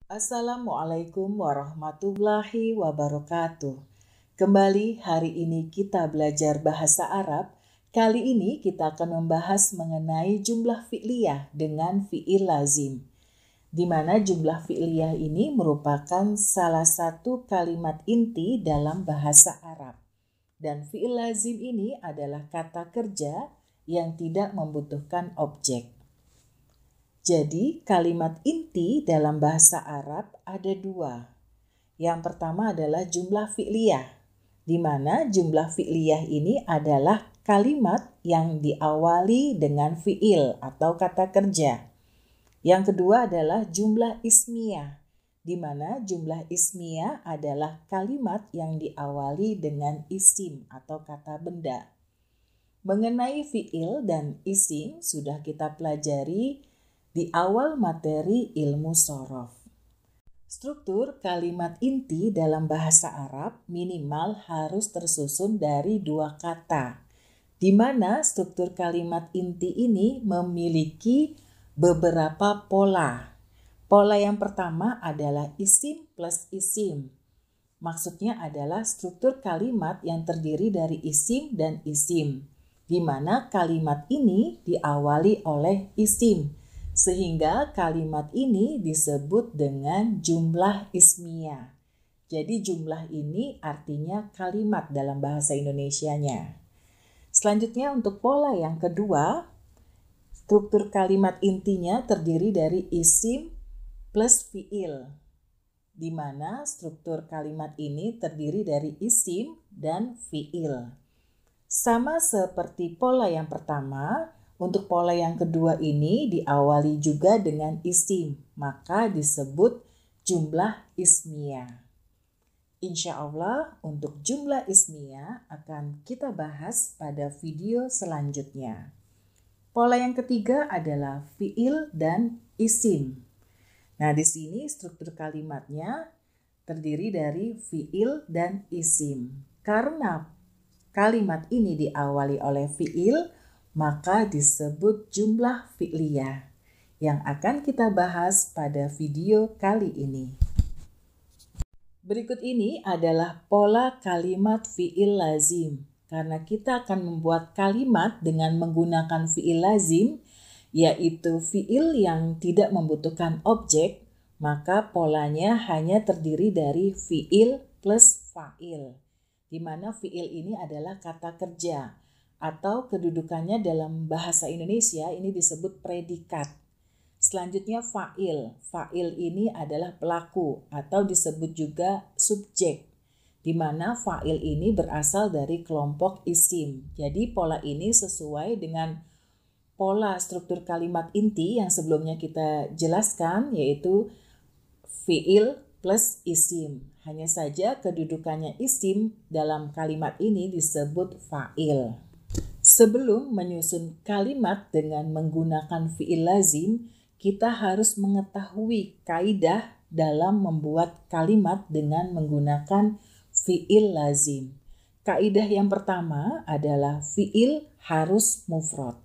Assalamualaikum warahmatullahi wabarakatuh. Kembali hari ini kita belajar bahasa Arab. Kali ini kita akan membahas mengenai jumlah fi'liyah dengan fi'il lazim. Di mana jumlah fi'liyah ini merupakan salah satu kalimat inti dalam bahasa Arab. Dan fi'il lazim ini adalah kata kerja yang tidak membutuhkan objek. Jadi, kalimat inti dalam bahasa Arab ada dua. Yang pertama adalah jumlah fi'liyah, di mana jumlah fi'liyah ini adalah kalimat yang diawali dengan fi'il atau kata kerja. Yang kedua adalah jumlah ismiyah, di mana jumlah ismiyah adalah kalimat yang diawali dengan isim atau kata benda. Mengenai fi'il dan isim sudah kita pelajari di awal materi ilmu shorof. Struktur kalimat inti dalam bahasa Arab minimal harus tersusun dari dua kata, di mana struktur kalimat inti ini memiliki beberapa pola. Pola yang pertama adalah isim plus isim. Maksudnya adalah struktur kalimat yang terdiri dari isim dan isim, di mana kalimat ini diawali oleh isim. Sehingga kalimat ini disebut dengan jumlah ismiyah. Jadi jumlah ini artinya kalimat dalam bahasa Indonesianya. Selanjutnya untuk pola yang kedua, struktur kalimat intinya terdiri dari isim plus fi'il. Di mana struktur kalimat ini terdiri dari isim dan fi'il. Sama seperti pola yang pertama, untuk pola yang kedua ini diawali juga dengan isim, maka disebut jumlah ismiyah. Insya Allah untuk jumlah ismiyah akan kita bahas pada video selanjutnya. Pola yang ketiga adalah fi'il dan isim. Nah, di sini struktur kalimatnya terdiri dari fi'il dan isim. Karena kalimat ini diawali oleh fi'il, maka disebut jumlah fi'liyah yang akan kita bahas pada video kali ini. Berikut ini adalah pola kalimat fi'il lazim. Karena kita akan membuat kalimat dengan menggunakan fi'il lazim, yaitu fi'il yang tidak membutuhkan objek, maka polanya hanya terdiri dari fi'il plus fa'il, di mana fi'il ini adalah kata kerja, atau kedudukannya dalam bahasa Indonesia ini disebut predikat. Selanjutnya fa'il. Fa'il ini adalah pelaku atau disebut juga subjek, di mana fa'il ini berasal dari kelompok isim. Jadi pola ini sesuai dengan pola struktur kalimat inti yang sebelumnya kita jelaskan, yaitu fi'il plus isim. Hanya saja kedudukannya isim dalam kalimat ini disebut fa'il. Sebelum menyusun kalimat dengan menggunakan fi'il lazim, kita harus mengetahui kaidah dalam membuat kalimat dengan menggunakan fi'il lazim. Kaidah yang pertama adalah fi'il harus mufrad.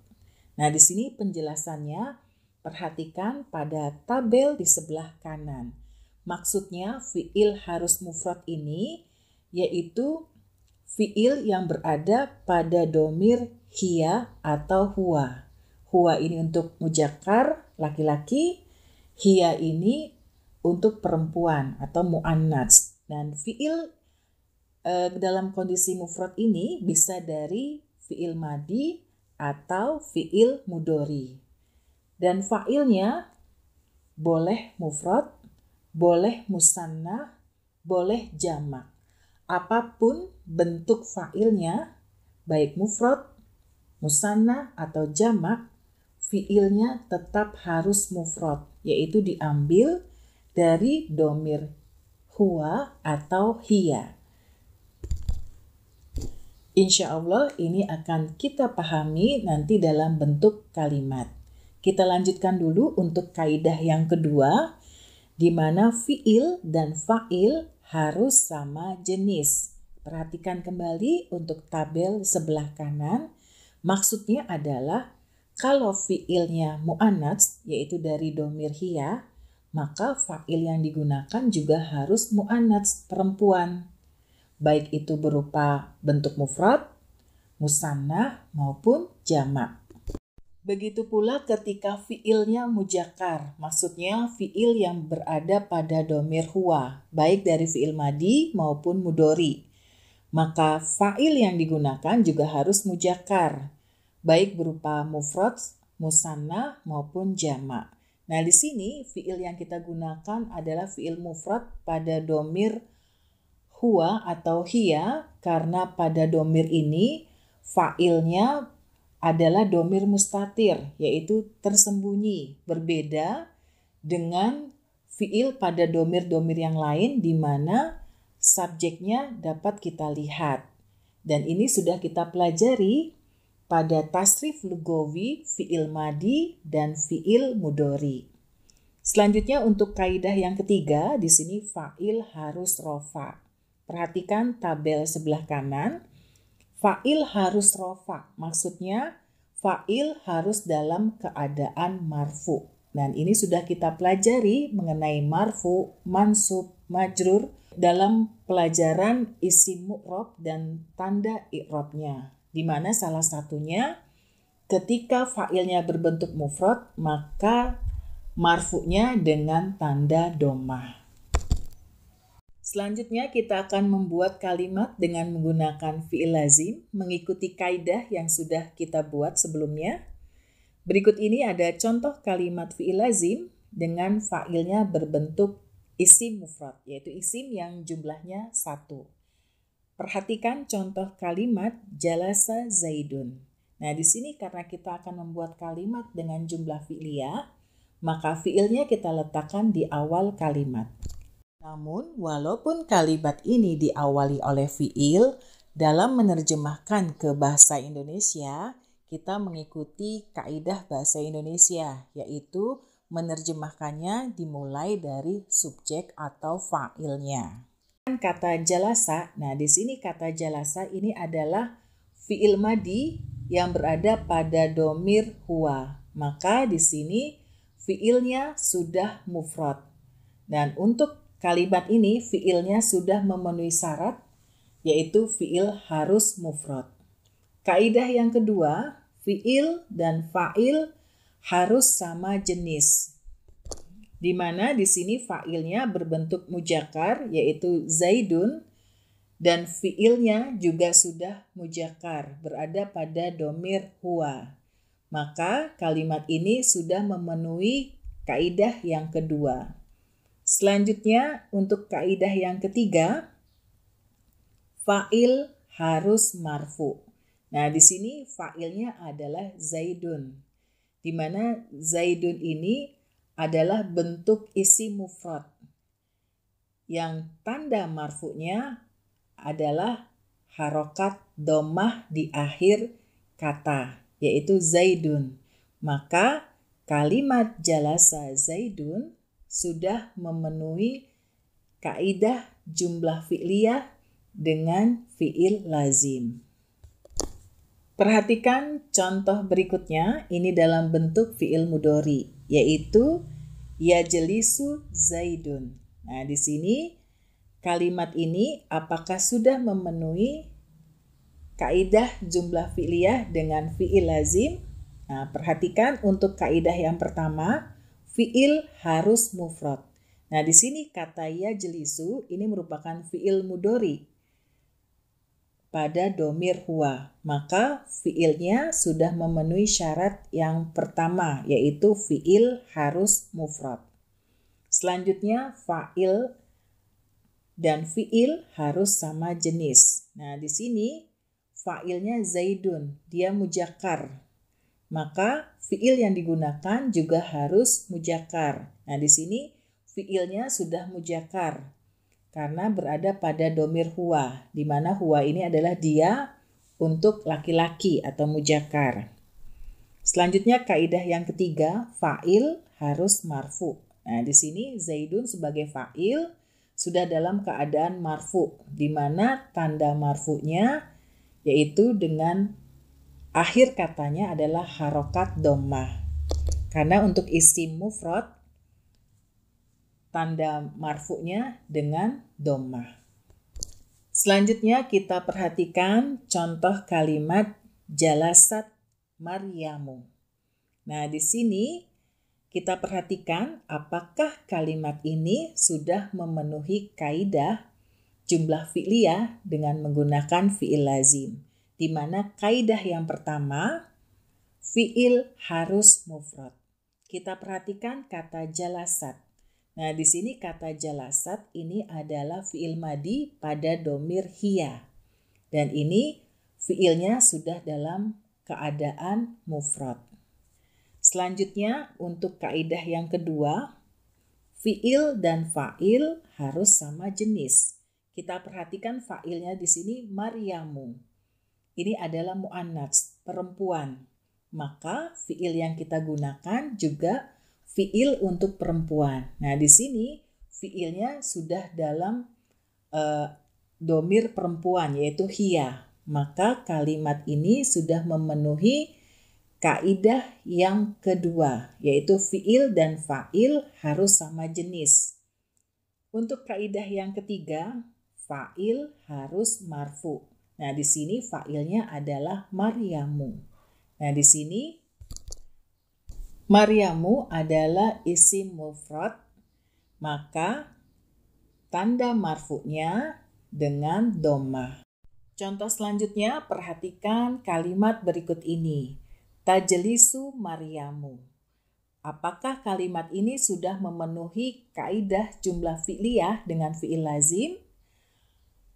Nah, di sini penjelasannya, perhatikan pada tabel di sebelah kanan. Maksudnya fi'il harus mufrad ini yaitu fi'il yang berada pada domir hiya atau huwa. Huwa ini untuk muzakkar, laki-laki. Hiya ini untuk perempuan atau muannats. Dan fi'il dalam kondisi mufrad ini bisa dari fi'il madi atau fi'il mudhari. Dan fa'ilnya boleh mufrad, boleh musanna, boleh jamak. Apapun bentuk fa'ilnya, baik mufrad, musanna atau jamak, fi'ilnya tetap harus mufrad, yaitu diambil dari domir huwa atau hiya. Insya Allah ini akan kita pahami nanti dalam bentuk kalimat. Kita lanjutkan dulu untuk kaidah yang kedua, di mana fi'il dan fa'il harus sama jenis. Perhatikan kembali untuk tabel sebelah kanan. Maksudnya adalah kalau fi'ilnya mu'annats, yaitu dari domir hiya, maka fa'il yang digunakan juga harus mu'annats, perempuan. Baik itu berupa bentuk mufrad, musannah maupun jamak. Begitu pula ketika fi'ilnya mujakkar, maksudnya fi'il yang berada pada dhamir huwa, baik dari fi'il madi maupun mudhari. Maka fa'il yang digunakan juga harus mujakkar, baik berupa mufrad, musannah maupun jamak. Nah, di sini fi'il yang kita gunakan adalah fi'il mufrad pada dhamir huwa atau hiya, karena pada dhamir ini fa'ilnya adalah dhamir mustatir, yaitu tersembunyi, berbeda dengan fi'il pada dhamir-dhamir yang lain di mana subjeknya dapat kita lihat. Dan ini sudah kita pelajari pada tasrif lugawi, fi'il madi dan fi'il mudhari. Selanjutnya untuk kaidah yang ketiga, di sini fa'il harus rofa. Perhatikan tabel sebelah kanan. Fa'il harus rofa, maksudnya fa'il harus dalam keadaan marfu. Dan ini sudah kita pelajari mengenai marfu, mansub, majrur dalam pelajaran isim mu'rab dan tanda i'rabnya. Di mana salah satunya ketika fa'ilnya berbentuk mufrad, maka marfu'nya dengan tanda dhammah. Selanjutnya kita akan membuat kalimat dengan menggunakan fi'il lazim mengikuti kaidah yang sudah kita buat sebelumnya. Berikut ini ada contoh kalimat fi'il lazim dengan fa'ilnya berbentuk isim mufrad, yaitu isim yang jumlahnya 1. Perhatikan contoh kalimat jalasa zaidun. Nah, di sini karena kita akan membuat kalimat dengan jumlah fi'liyah, maka fi'ilnya kita letakkan di awal kalimat. Namun, walaupun kalimat ini diawali oleh fi'il, dalam menerjemahkan ke bahasa Indonesia, kita mengikuti kaidah bahasa Indonesia, yaitu menerjemahkannya dimulai dari subjek atau fa'ilnya. Kata jalasa, nah di sini kata jalasa ini adalah fi'il madi yang berada pada dhamir huwa. Maka di sini fi'ilnya sudah mufrad. Dan untuk kalimat ini fi'ilnya sudah memenuhi syarat, yaitu fi'il harus mufrad. Kaidah yang kedua, fi'il dan fa'il harus sama jenis. Di mana di sini fa'ilnya berbentuk mujakkar, yaitu zaidun, dan fi'ilnya juga sudah mujakkar, berada pada dhamir huwa. Maka kalimat ini sudah memenuhi kaidah yang kedua. Selanjutnya untuk kaidah yang ketiga, fa'il harus marfu. Nah, di sini fa'ilnya adalah zaidun, di mana zaidun ini adalah bentuk isim mufrad yang tanda marfu'nya adalah harokat dhammah di akhir kata, yaitu zaidun. Maka kalimat jalasa zaidun sudah memenuhi kaidah jumlah fi'liyah dengan fi'il lazim. Perhatikan contoh berikutnya, ini dalam bentuk fi'il mudhari, yaitu yajlisu zaidun. Nah, di sini kalimat ini apakah sudah memenuhi kaidah jumlah fi'liyah dengan fi'il lazim? Nah, perhatikan untuk kaidah yang pertama, fi'il harus mufrad. Nah, di sini kata yajlisu ini merupakan fi'il mudhari pada dhamir huwa. Maka fi'ilnya sudah memenuhi syarat yang pertama, yaitu fi'il harus mufrad. Selanjutnya fa'il dan fi'il harus sama jenis. Nah, di sini fa'ilnya zaidun, dia mujakkar. Maka fi'il yang digunakan juga harus mujakkar. Nah, di sini fi'ilnya sudah mujakkar karena berada pada dhamir huwa, di mana huwa ini adalah dia untuk laki-laki atau mujakkar. Selanjutnya kaidah yang ketiga, fa'il harus marfu. Nah, di sini zaidun sebagai fa'il sudah dalam keadaan marfu, di mana tanda marfu'nya yaitu dengan akhir katanya adalah harokat dhammah. Karena untuk isim mufrad tanda marfu'nya dengan dhammah. Selanjutnya kita perhatikan contoh kalimat jalasat Maryamu. Nah, di sini kita perhatikan apakah kalimat ini sudah memenuhi kaidah jumlah fi'liyah dengan menggunakan fi'il lazim. Di mana kaidah yang pertama, fi'il harus mufrad. Kita perhatikan kata jalasat. Nah, di sini kata jalasat ini adalah fi'il madi pada domir hiya. Dan ini fi'ilnya sudah dalam keadaan mufrad. Selanjutnya untuk kaidah yang kedua, fi'il dan fa'il harus sama jenis. Kita perhatikan fa'ilnya di sini Maryamu. Ini adalah mu'annats, perempuan. Maka fi'il yang kita gunakan juga fi'il untuk perempuan. Nah, di sini fi'ilnya sudah dalam domir perempuan, yaitu hiya. Maka kalimat ini sudah memenuhi kaidah yang kedua, yaitu fi'il dan fa'il harus sama jenis. Untuk kaidah yang ketiga, fa'il harus marfu. Nah, di sini fa'ilnya adalah Maryamu. Nah, di sini Maryamu adalah isim mufrad, maka tanda marfu'nya dengan dhammah. Contoh selanjutnya, perhatikan kalimat berikut ini. Tajlisu Maryamu. Apakah kalimat ini sudah memenuhi kaidah jumlah fi'liyah dengan fi'il lazim?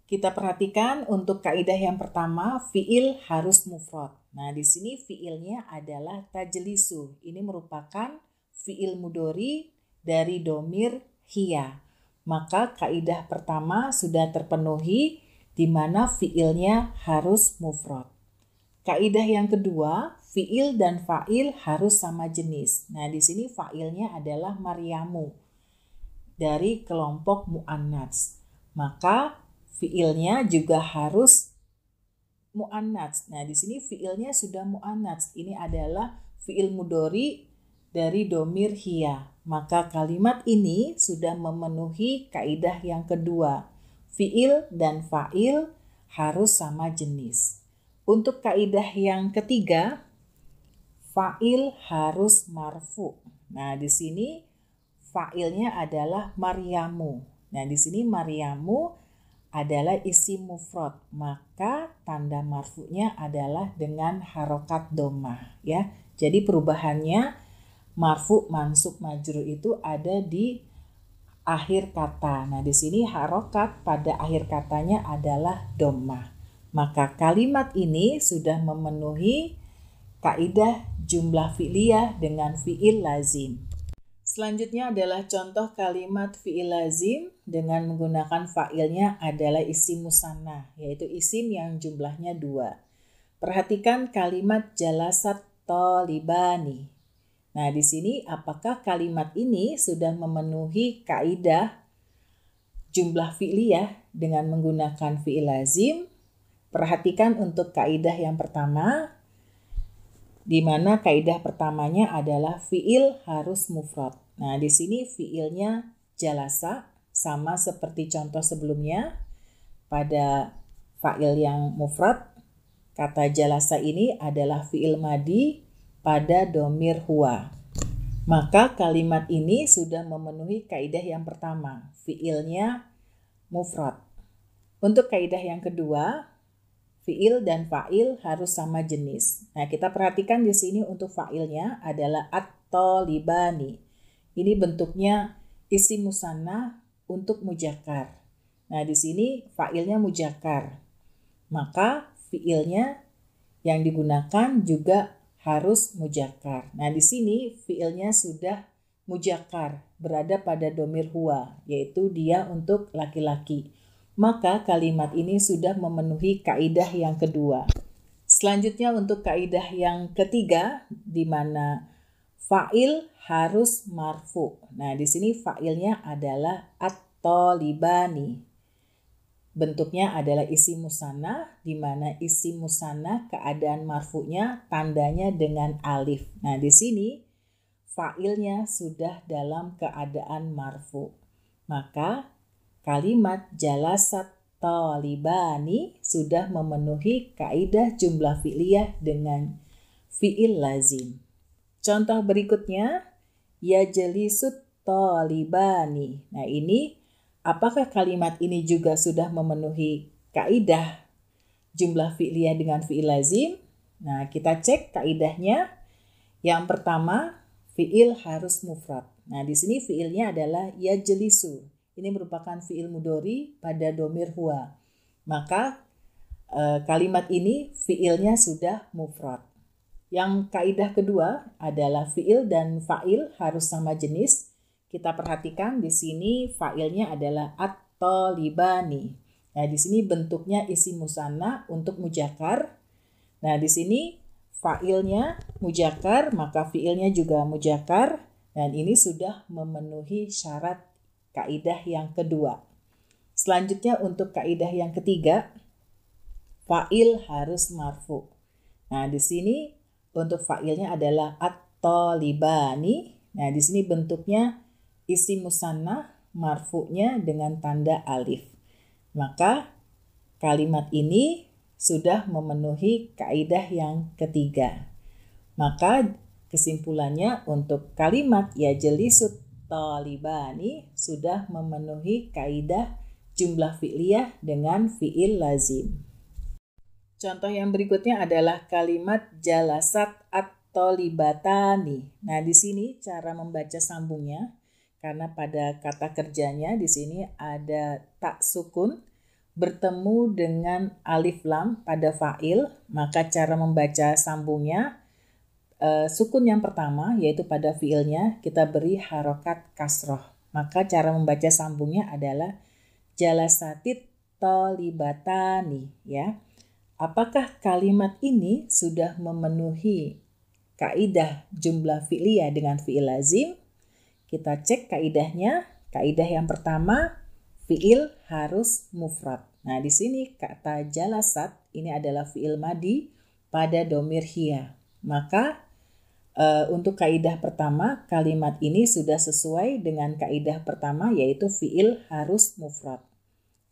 Kita perhatikan untuk kaidah yang pertama, fi'il harus mufrad. Nah, di sini fi'ilnya adalah tajlisu. Ini merupakan fi'il mudhari dari domir hiya. Maka kaidah pertama sudah terpenuhi di mana fi'ilnya harus mufrad. Kaidah yang kedua, fi'il dan fa'il harus sama jenis. Nah, di sini fa'ilnya adalah Maryamu dari kelompok mu'annats. Maka fi'ilnya juga harus mu'annats. Nah, di sini fi'ilnya sudah mu'annats. Ini adalah fi'il mudhari dari domir hiya. Maka kalimat ini sudah memenuhi kaidah yang kedua. Fi'il dan fa'il harus sama jenis. Untuk kaidah yang ketiga, fa'il harus marfu. Nah, di sini fa'ilnya adalah Maryamu. Nah, di sini Maryamu adalah isim mufrad, maka tanda marfu'nya adalah dengan harokat dhammah, ya. Jadi perubahannya marfu, mansub, majrur itu ada di akhir kata. Nah, di sini harokat pada akhir katanya adalah dhammah. Maka kalimat ini sudah memenuhi kaidah jumlah fi'liyah dengan fi'il lazim. Selanjutnya adalah contoh kalimat fi'il lazim dengan menggunakan fa'ilnya adalah isim musanna, yaitu isim yang jumlahnya 2. Perhatikan kalimat jalasat thalibani. Nah, di sini apakah kalimat ini sudah memenuhi kaidah jumlah fi'liyah dengan menggunakan fi'il lazim? Perhatikan untuk kaidah yang pertama, di mana kaidah pertamanya adalah fi'il harus mufrad. Nah, di sini fi'ilnya jalasa, sama seperti contoh sebelumnya. Pada fa'il yang mufrad, kata jalasa ini adalah fi'il madi pada domir huwa. Maka kalimat ini sudah memenuhi kaidah yang pertama, fi'ilnya mufrad. Untuk kaidah yang kedua, fi'il dan fa'il harus sama jenis. Nah, kita perhatikan di sini untuk fa'ilnya adalah at-thalibani. Ini bentuknya isim musanna untuk mujakkar. Nah, di sini fa'ilnya mujakkar. Maka fi'ilnya yang digunakan juga harus mujakkar. Nah, di sini fi'ilnya sudah mujakkar, berada pada domir huwa, yaitu dia untuk laki-laki. Maka kalimat ini sudah memenuhi kaidah yang kedua. Selanjutnya untuk kaidah yang ketiga, di mana fa'il harus marfu. Nah, di sini fa'ilnya adalah at-thalibani. Bentuknya adalah isim musanna, di mana isim musanna keadaan marfu'nya tandanya dengan alif. Nah, di sini fa'ilnya sudah dalam keadaan marfu. Maka kalimat jalasat talibani sudah memenuhi kaidah jumlah fi'liyah dengan fi'il lazim. Contoh berikutnya, yajlisut talibani. Nah ini, apakah kalimat ini juga sudah memenuhi kaidah jumlah fi'liyah dengan fi'il lazim? Nah kita cek kaidahnya. Yang pertama, fi'il harus mufrad. Nah di sini fi'ilnya adalah yajlisu. Ini merupakan fi'il mudhari pada domir huwa. Maka kalimat ini fi'ilnya sudah mufrad. Yang kaidah kedua adalah fi'il dan fa'il harus sama jenis. Kita perhatikan di sini fa'ilnya adalah at-talibani. Nah di sini bentuknya isim musanna untuk mujakkar. Nah di sini fa'ilnya mujakkar, maka fi'ilnya juga mujakkar. Dan ini sudah memenuhi syarat kaidah yang kedua. Selanjutnya untuk kaidah yang ketiga, fa'il harus marfu. Nah, di sini untuk fa'ilnya adalah at-talibani. Nah, di sini bentuknya isim musanna, marfu'nya dengan tanda alif. Maka kalimat ini sudah memenuhi kaidah yang ketiga. Maka kesimpulannya untuk kalimat yajlisut talibani sudah memenuhi kaidah jumlah fi'liyah dengan fi'il lazim. Contoh yang berikutnya adalah kalimat jalasat at-talibatani. Nah, di sini cara membaca sambungnya karena pada kata kerjanya di sini ada tak sukun bertemu dengan alif lam pada fa'il, maka cara membaca sambungnya sukun yang pertama yaitu pada fiilnya kita beri harokat kasroh. Maka cara membaca sambungnya adalah jalasatit tolibatani ya. Apakah kalimat ini sudah memenuhi kaidah jumlah fi'liyah dengan fi'il lazim? Kita cek kaidahnya. Kaidah yang pertama, fi'il harus mufrad. Nah, di sini kata jalasat ini adalah fi'il madi pada domir hiya. Maka untuk kaidah pertama, kalimat ini sudah sesuai dengan kaidah pertama yaitu fi'il harus mufrad.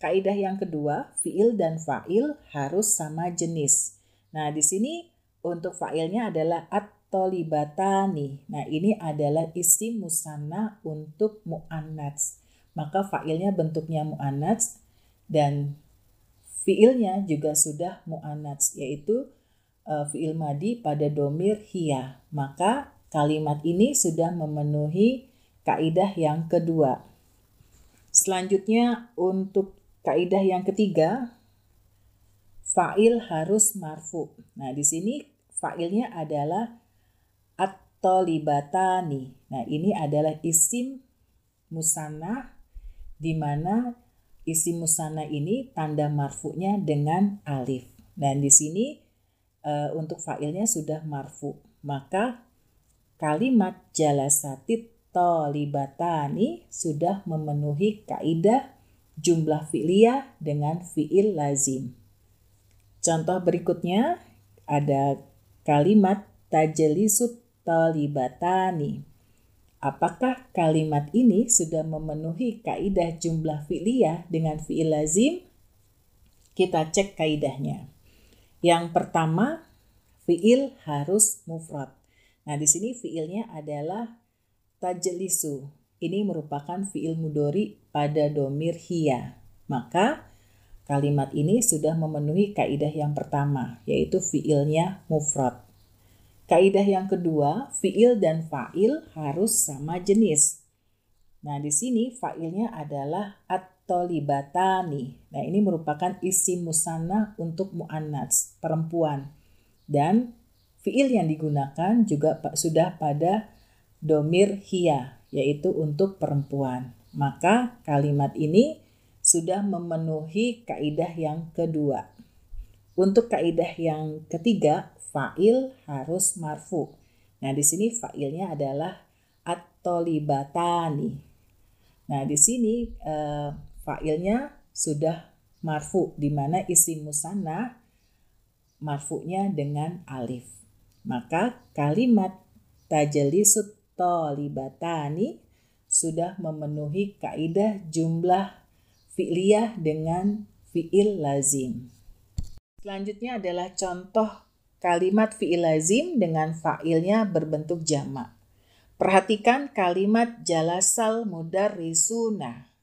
Kaidah yang kedua, fi'il dan fa'il harus sama jenis. Nah, di sini untuk fa'ilnya adalah at-tolibatani. Nah, ini adalah isim musanna untuk mu'annats. Maka fa'ilnya bentuknya mu'annats dan fi'ilnya juga sudah mu'annats yaitu fi'il madi pada domir hiya. Maka kalimat ini sudah memenuhi kaidah yang kedua. Selanjutnya untuk kaidah yang ketiga, fa'il harus marfu. Nah, di sini fa'ilnya adalah at-tolibatani. Nah, ini adalah isim musanna di mana isim musanna ini tanda marfu'nya dengan alif. Dan di sini untuk fa'ilnya sudah marfu. Maka kalimat jalasatit tolibatani sudah memenuhi kaidah jumlah fi'liyah dengan fi'il lazim. Contoh berikutnya ada kalimat tajlisut tolibatani. Apakah kalimat ini sudah memenuhi kaidah jumlah fi'liyah dengan fi'il lazim? Kita cek kaidahnya. Yang pertama, fi'il harus mufrad. Nah, di sini fi'ilnya adalah tajlisu. Ini merupakan fi'il mudhari pada domir hiya. Maka kalimat ini sudah memenuhi kaidah yang pertama, yaitu fi'ilnya mufrad. Kaidah yang kedua, fi'il dan fa'il harus sama jenis. Nah, di sini fa'ilnya adalah at-tolibatani. Nah, ini merupakan isim musanna untuk mu'annats, perempuan. Dan fi'il yang digunakan juga sudah pada domir hiya, yaitu untuk perempuan. Maka kalimat ini sudah memenuhi kaidah yang kedua. Untuk kaidah yang ketiga, fa'il harus marfu. Nah, di sini fa'ilnya adalah at-tolibatani. Nah, di sini fa'ilnya sudah marfu, di mana isim musanna marfu'nya dengan alif. Maka kalimat tajlisut tolibatani sudah memenuhi kaidah jumlah fi'liyah dengan fi'il lazim. Selanjutnya adalah contoh kalimat fi'il lazim dengan fa'ilnya berbentuk jamak. Perhatikan kalimat jalasal mudarrisuna.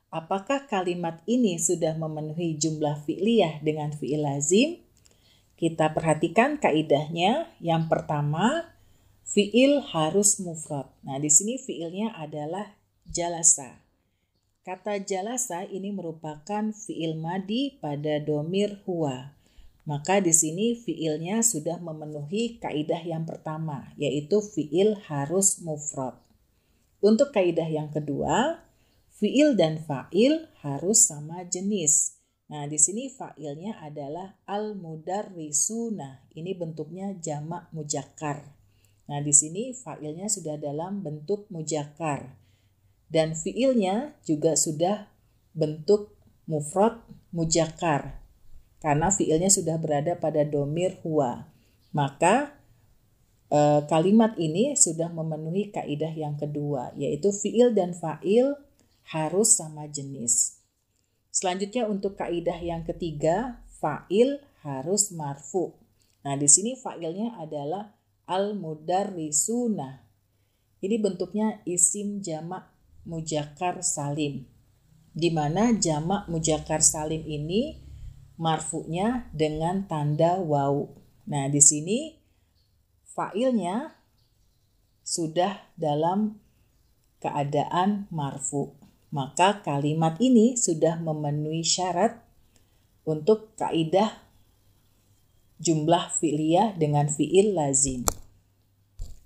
Apakah kalimat ini sudah memenuhi jumlah fi'liyah dengan fi'il lazim? Kita perhatikan kaidahnya. Yang pertama, fi'il harus mufrad. Nah, di sini fi'ilnya adalah jalasa. Kata jalasa ini merupakan fi'il madi pada domir huwa. Maka di sini fi'ilnya sudah memenuhi kaidah yang pertama, yaitu fi'il harus mufrad. Untuk kaidah yang kedua, fi'il dan fa'il harus sama jenis. Nah, di sini fa'ilnya adalah al-mudarrisuna. Ini bentuknya jamak mujakkar. Nah, di sini fa'ilnya sudah dalam bentuk mujakkar. Dan fi'ilnya juga sudah bentuk mufrad mujakkar. Karena fi'ilnya sudah berada pada domir huwa. Maka kalimat ini sudah memenuhi kaidah yang kedua, yaitu fi'il dan fa'il harus sama jenis. Selanjutnya untuk kaidah yang ketiga, fa'il harus marfu. Nah, di sini fa'ilnya adalah al-mudarrisuna. Ini bentuknya isim jamak mujakkar salim. Di mana jamak mujakkar salim ini marfu'nya dengan tanda waw. Nah, di sini fa'ilnya sudah dalam keadaan marfu'. Maka kalimat ini sudah memenuhi syarat untuk kaidah jumlah fi'liyah dengan fi'il lazim.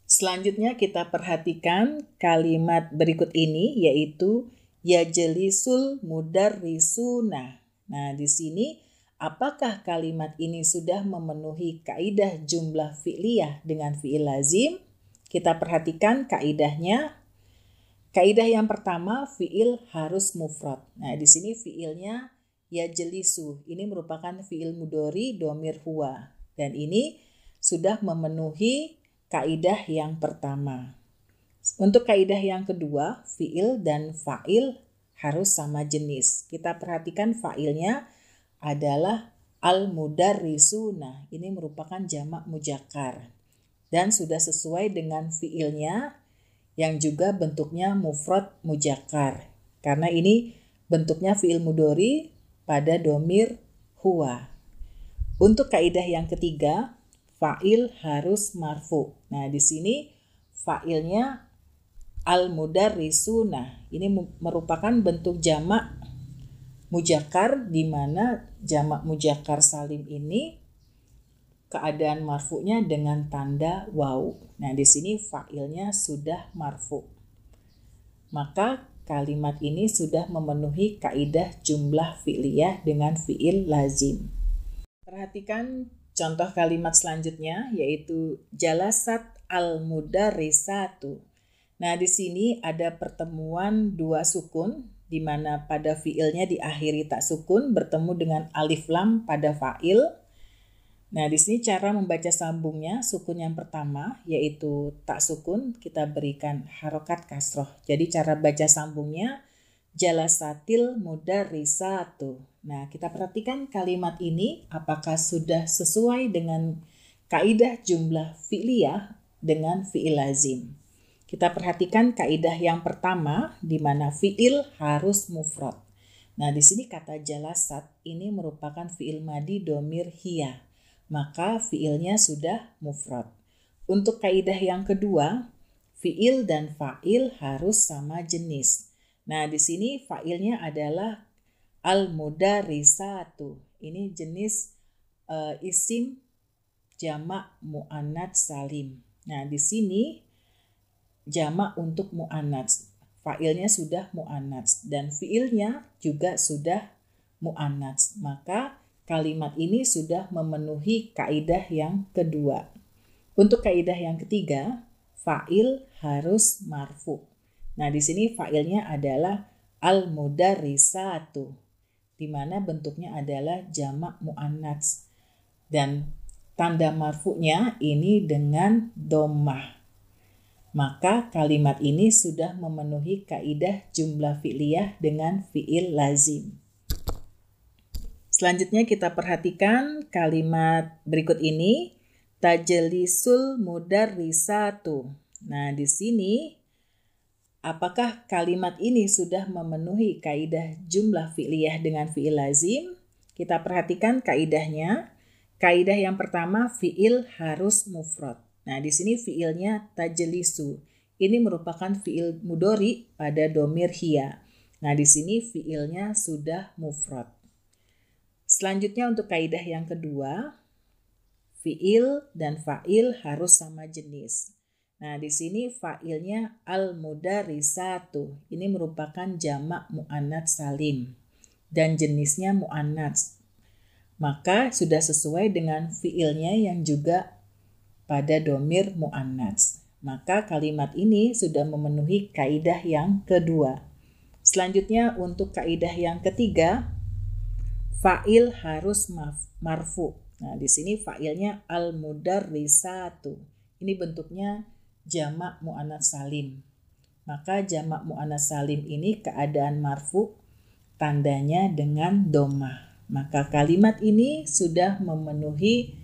Selanjutnya kita perhatikan kalimat berikut ini, yaitu yajlisul mudarrisuna. Nah, di sini apakah kalimat ini sudah memenuhi kaidah jumlah fi'liyah dengan fi'il lazim? Kita perhatikan kaidahnya. Kaidah yang pertama, fi'il harus mufrad. Nah, di sini fi'ilnya yajlisu. Ini merupakan fi'il mudhari domir huwa. Dan ini sudah memenuhi kaidah yang pertama. Untuk kaidah yang kedua, fi'il dan fa'il harus sama jenis. Kita perhatikan fa'ilnya adalah al-mudarrisuna. Ini merupakan jamak mujakkar. Dan sudah sesuai dengan fi'ilnya yang juga bentuknya mufrad mujakkar. Karena ini bentuknya fi'il mudhari pada domir huwa. Untuk kaidah yang ketiga, fa'il harus marfu. Nah, di sini fa'ilnya al-mudarrisuna. Ini merupakan bentuk jamak mujakkar, di mana jamak mujakkar salim ini keadaan marfu'nya dengan tanda waw. Nah, di sini fa'ilnya sudah marfu'. Maka kalimat ini sudah memenuhi kaidah jumlah fi'liyah dengan fi'il lazim. Perhatikan contoh kalimat selanjutnya, yaitu jalasat al-mudarrisatu. Nah, di sini ada pertemuan dua sukun, di mana pada fi'ilnya diakhiri tak sukun bertemu dengan alif lam pada fa'il. Nah, di sini cara membaca sambungnya, sukun yang pertama yaitu tak sukun kita berikan harokat kasroh. Jadi cara baca sambungnya jalasatil mudarrisatu. Nah, kita perhatikan kalimat ini apakah sudah sesuai dengan kaidah jumlah fi'liyah dengan fi'il lazim. Kita perhatikan kaidah yang pertama, di mana fi'il harus mufrad. Nah, di sini kata jalasat ini merupakan fi'il madi domir hiya. Maka fi'ilnya sudah mufrad. Untuk kaidah yang kedua, fi'il dan fa'il harus sama jenis. Nah, di sini fa'ilnya adalah al-mudarrisatu. Ini jenis isim jamak muannats salim. Nah, di sini jamak untuk muannats. Fa'ilnya sudah muannats dan fi'ilnya juga sudah muannats. Maka kalimat ini sudah memenuhi kaidah yang kedua. Untuk kaidah yang ketiga, fa'il harus marfu. Nah, di sini fa'ilnya adalah al-mudarrisatu, di mana bentuknya adalah jamak muannats. Dan tanda marfu'nya ini dengan dhammah. Maka kalimat ini sudah memenuhi kaidah jumlah fi'liyah dengan fi'il lazim. Selanjutnya kita perhatikan kalimat berikut ini. Tajlisul mudarrisatu. Nah, di sini apakah kalimat ini sudah memenuhi kaidah jumlah fi'liyah dengan fi'il lazim? Kita perhatikan kaidahnya. Kaidah yang pertama, fi'il harus mufrad. Nah, di sini fi'ilnya tajlisu. Ini merupakan fi'il mudhari pada domir hiya. Nah, di sini fi'ilnya sudah mufrad. Selanjutnya untuk kaidah yang kedua, fi'il dan fa'il harus sama jenis. Nah, di sini fa'ilnya al-mudarrisatu. Ini merupakan jamak muannats salim dan jenisnya muannats. Maka sudah sesuai dengan fi'ilnya yang juga pada domir muannats. Maka kalimat ini sudah memenuhi kaidah yang kedua. Selanjutnya untuk kaidah yang ketiga, fa'il harus marfu. Nah, di sini fa'ilnya al-mudarrisatu. Ini bentuknya jamak muannats salim. Maka jamak muannats salim ini keadaan marfu, tandanya dengan dhammah. Maka kalimat ini sudah memenuhi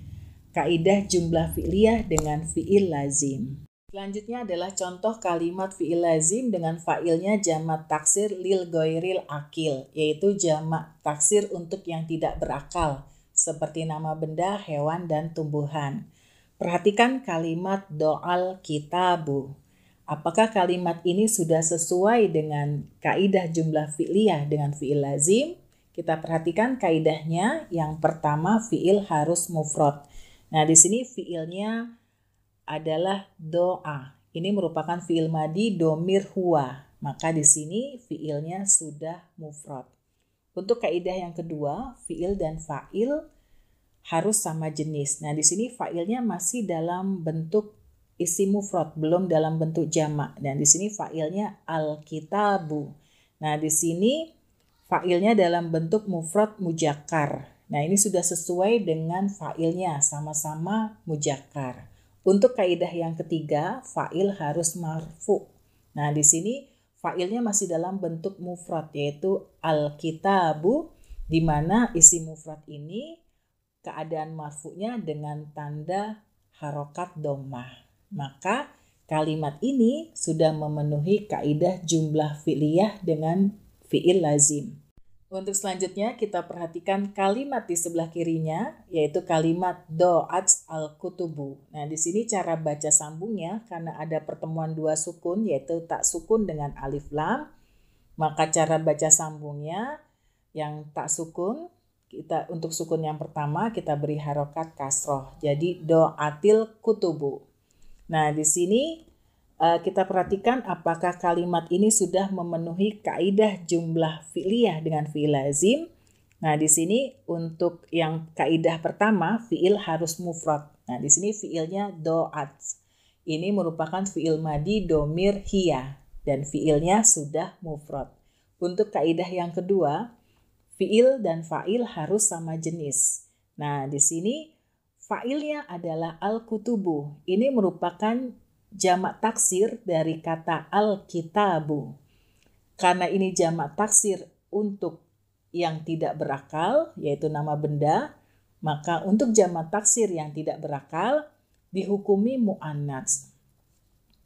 kaidah jumlah fi'liyah dengan fi'il lazim. Selanjutnya adalah contoh kalimat fi'il lazim dengan fa'ilnya jamak taksir lil ghairil akil, yaitu jamak taksir untuk yang tidak berakal, seperti nama benda, hewan, dan tumbuhan. Perhatikan kalimat do'al kitabu. Apakah kalimat ini sudah sesuai dengan kaidah jumlah fi'liyah dengan fi'il lazim? Kita perhatikan kaidahnya. Yang pertama, fi'il harus mufrad. Nah, di sini fi'ilnya adalah doa. Ini merupakan fi'il madi domir huwa. Maka di sini fi'ilnya sudah mufrad. Untuk kaidah yang kedua, fi'il dan fa'il harus sama jenis. Nah, di sini fa'ilnya masih dalam bentuk isim mufrad, belum dalam bentuk jamak. Dan di sini fa'ilnya al-kitabu. Nah, di sini fa'ilnya dalam bentuk mufrad mujakkar. Nah, ini sudah sesuai dengan fa'ilnya, sama-sama mujakkar. Untuk kaidah yang ketiga, fa'il harus marfu. Nah, di sini fa'ilnya masih dalam bentuk mufrad, yaitu al-kitabu, di mana isim mufrad ini keadaan marfu'nya dengan tanda harokat dhammah. Maka kalimat ini sudah memenuhi kaidah jumlah fi'liyah dengan fi'il lazim. Untuk selanjutnya kita perhatikan kalimat di sebelah kirinya, yaitu kalimat do'at al-kutubu. Nah, di sini cara baca sambungnya karena ada pertemuan dua sukun, yaitu tak sukun dengan alif lam. Maka cara baca sambungnya yang tak sukun, untuk sukun yang pertama kita beri harokat kasroh. Jadi do'atil kutubu. Nah, di sini kita perhatikan apakah kalimat ini sudah memenuhi kaidah jumlah fi'liyah dengan fi'il lazim. Nah, di sini untuk yang kaidah pertama, fi'il harus mufrad. Nah, di sini fi'ilnya do'at. Ini merupakan fi'il madi domir hiya dan fi'ilnya sudah mufrad. Untuk kaidah yang kedua, fi'il dan fa'il harus sama jenis. Nah, di sini fa'ilnya adalah al-kutubu. Ini merupakan jamak taksir dari kata al-kitabu. Karena ini jamak taksir untuk yang tidak berakal, yaitu nama benda, maka untuk jamak taksir yang tidak berakal dihukumi muannats.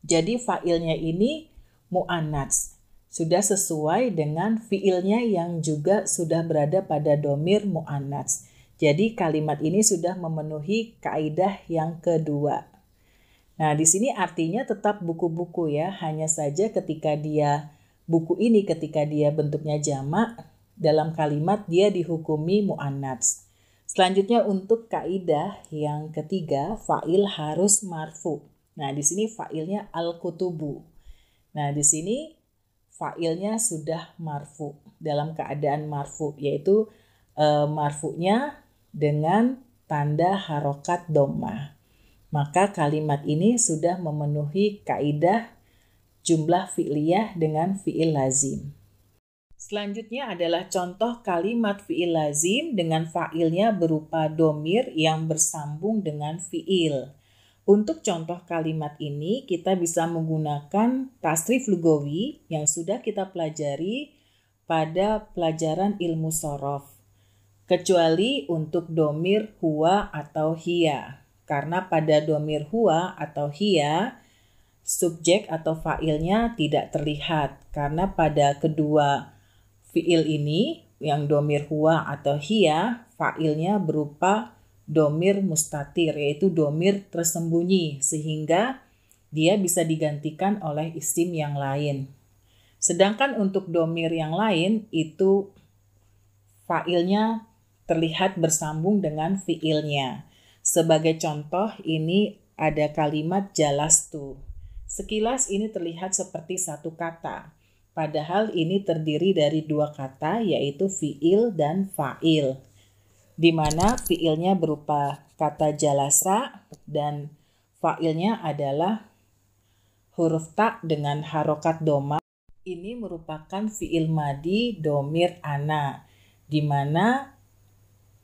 Jadi fa'ilnya ini muannats. Sudah sesuai dengan fi'ilnya yang juga sudah berada pada domir muannats. Jadi kalimat ini sudah memenuhi kaidah yang kedua. Nah, di sini artinya tetap buku-buku ya, hanya saja ketika dia bentuknya jamak, dalam kalimat dia dihukumi muannats. Selanjutnya untuk kaidah yang ketiga, fa'il harus marfu. Nah, di sini fa'ilnya al-kutubu. Nah, di sini fa'ilnya sudah marfu, dalam keadaan marfu, yaitu marfu'nya dengan tanda harokat dhammah. Maka kalimat ini sudah memenuhi kaidah jumlah fi'liyah dengan fi'il lazim. Selanjutnya adalah contoh kalimat fi'il lazim dengan fa'ilnya berupa domir yang bersambung dengan fi'il. Untuk contoh kalimat ini kita bisa menggunakan tasrif lugawi yang sudah kita pelajari pada pelajaran ilmu shorof. Kecuali untuk domir huwa atau hiya. Karena pada domir huwa atau hiya, subjek atau fa'ilnya tidak terlihat. Karena pada kedua fi'il ini, yang domir huwa atau hiya, fa'ilnya berupa domir mustatir, yaitu domir tersembunyi, sehingga dia bisa digantikan oleh isim yang lain. Sedangkan untuk domir yang lain, itu fa'ilnya terlihat bersambung dengan fi'ilnya. Sebagai contoh, ini ada kalimat jalastu. Sekilas ini terlihat seperti satu kata, padahal ini terdiri dari dua kata, yaitu fi'il dan fa'il, di mana fi'ilnya berupa kata jalasa dan fa'ilnya adalah huruf ta dengan harokat doma. Ini merupakan fi'il madi domir ana, di mana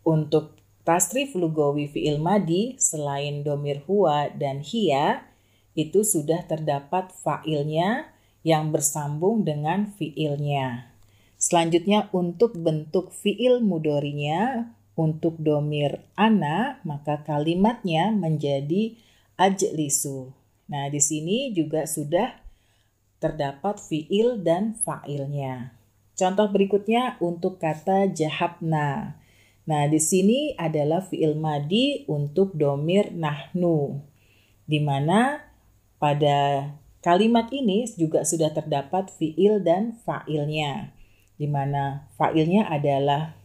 untuk tasrif lugawi fi'il madi selain domir huwa dan hiya, itu sudah terdapat fa'ilnya yang bersambung dengan fi'ilnya. Selanjutnya untuk bentuk fi'il mudhori'nya, untuk domir ana, maka kalimatnya menjadi ajlisu. Nah, di sini juga sudah terdapat fi'il dan fa'ilnya. Contoh berikutnya untuk kata jahabna. Nah, di sini adalah fi'il madi untuk domir nahnu, di mana pada kalimat ini juga sudah terdapat fi'il dan fa'ilnya, di mana fa'ilnya adalah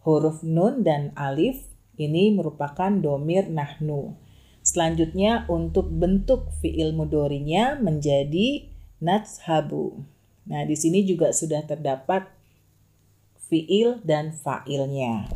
huruf nun dan alif, ini merupakan domir nahnu. Selanjutnya untuk bentuk fi'il mudhori'nya menjadi natshabu. Nah, di sini juga sudah terdapat fi'il dan fa'ilnya.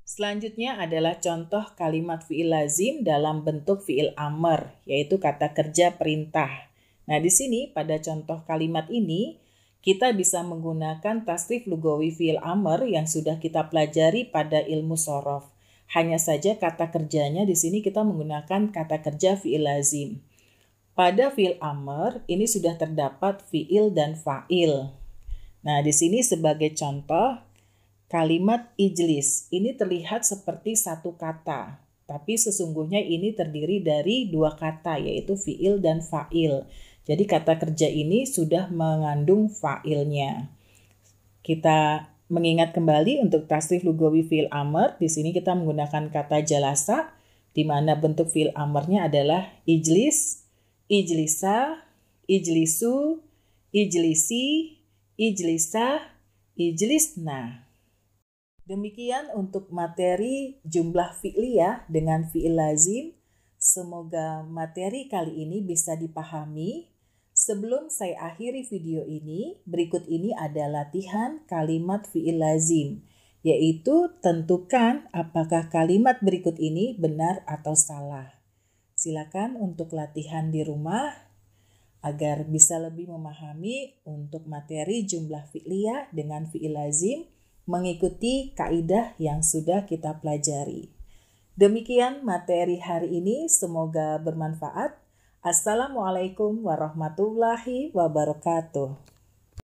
Selanjutnya adalah contoh kalimat fi'il lazim dalam bentuk fi'il amr, yaitu kata kerja perintah. Nah, di sini pada contoh kalimat ini kita bisa menggunakan tasrif lugawi fi'il amr yang sudah kita pelajari pada ilmu shorof. Hanya saja kata kerjanya di sini kita menggunakan kata kerja fi'il lazim. Pada fi'il amr ini sudah terdapat fi'il dan fa'il. Nah, di sini sebagai contoh kalimat ijlis ini terlihat seperti satu kata, tapi sesungguhnya ini terdiri dari dua kata, yaitu fi'il dan fa'il. Jadi kata kerja ini sudah mengandung fa'ilnya. Kita mengingat kembali untuk tasrif lugawi fi'il amr, di sini kita menggunakan kata jalasa, di mana bentuk fi'il amrnya adalah ijlis, ijlisa, ijlisu, ijlisi, ijlisah, ijlisna. Demikian untuk materi jumlah fi'liyah dengan fi'il lazim. Semoga materi kali ini bisa dipahami. Sebelum saya akhiri video ini, berikut ini ada latihan kalimat fi'il lazim, yaitu tentukan apakah kalimat berikut ini benar atau salah. Silakan untuk latihan di rumah agar bisa lebih memahami untuk materi jumlah fi'liyah dengan fi'il lazim, mengikuti kaidah yang sudah kita pelajari. Demikian materi hari ini, semoga bermanfaat. Assalamualaikum warahmatullahi wabarakatuh.